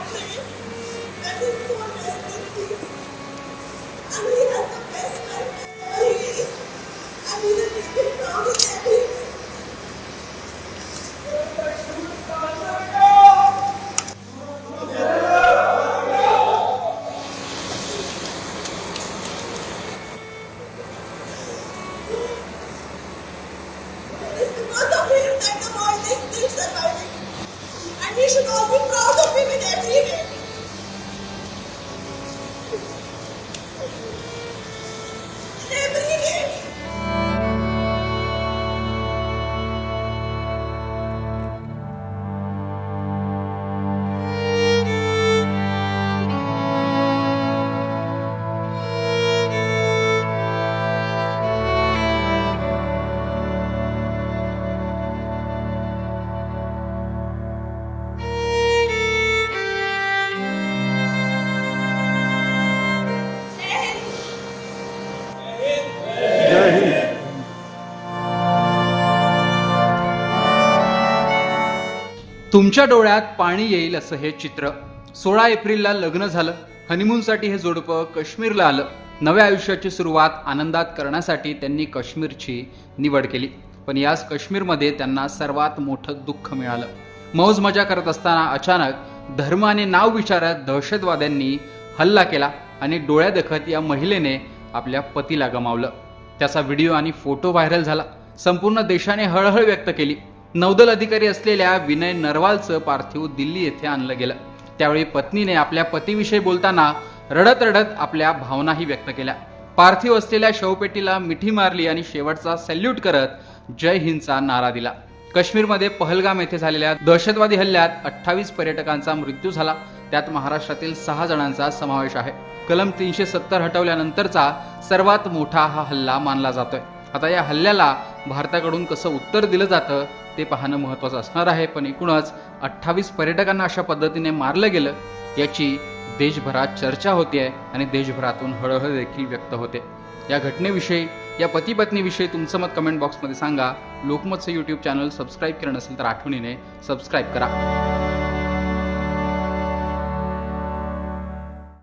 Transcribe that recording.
that is so desperately. And he has the best life ever he is. And he is really proud of everything. It is because of him that the world is still surviving. And we should all be proud of him in every way. In every way. तुमच्या डोळ्यात पाणी येईल असं हे चित्र. 16 एप्रिलला लग्न झालं. हनीमूनसाठी हे जोडपं काश्मीरला आलं. नव्या आयुष्याची सुरुवात आनंदात करण्यासाठी त्यांनी काश्मीरची निवड केली. पण याच काश्मीरमध्ये त्यांना सर्वात मोठं दुःख मिळालं. मौज मजा करत असताना अचानक धर्म आणि नाव विचारत दहशतवाद्यांनी हल्ला केला आणि डोळ्यादेखत या महिलेने आपल्या पतीला गमावलं. त्याचा व्हिडिओ आणि फोटो व्हायरल झाला. संपूर्ण देशाने हळहळ व्यक्त केली. नौदल अधिकारी असलेल्या विनय नरवालचं पार्थिव दिल्ली येथे आणलं गेलं. त्यावेळी पत्नीने आपल्या पतीविषयी बोलताना रडत रडत आपल्या भावनाही व्यक्त केल्या. पार्थिव असलेल्या शवपेटीला मिठी मारली आणि शेवटचा सॅल्यूट करत जय हिंदचा नारा दिला. काश्मीरमध्ये पहलगाम येथे झालेल्या दहशतवादी हल्ल्यात 28 पर्यटकांचा मृत्यू झाला. त्यात महाराष्ट्रातील 6 जणांचा समावेश आहे. कलम 370 हटवल्यानंतरचा सर्वात मोठा हा हल्ला मानला जातोय. आता या हल्ल्याला भारताकडून कसं उत्तर दिलं जातं ते पाहणं महत्त्वाचं असणार आहे. पण एकूणच 28 पर्यटकांना अशा पद्धतीने मारलं गेलं याची देशभरात चर्चा होते आणि देशभरातून हळहळ देखील व्यक्त होते. या घटनेविषयी, या पती पत्नीविषयी तुमचं मत कमेंट बॉक्समध्ये सांगा. लोकमतचं यूट्यूब चॅनल सबस्क्राईब केलं नसेल तर आठवणीने सबस्क्राईब करा.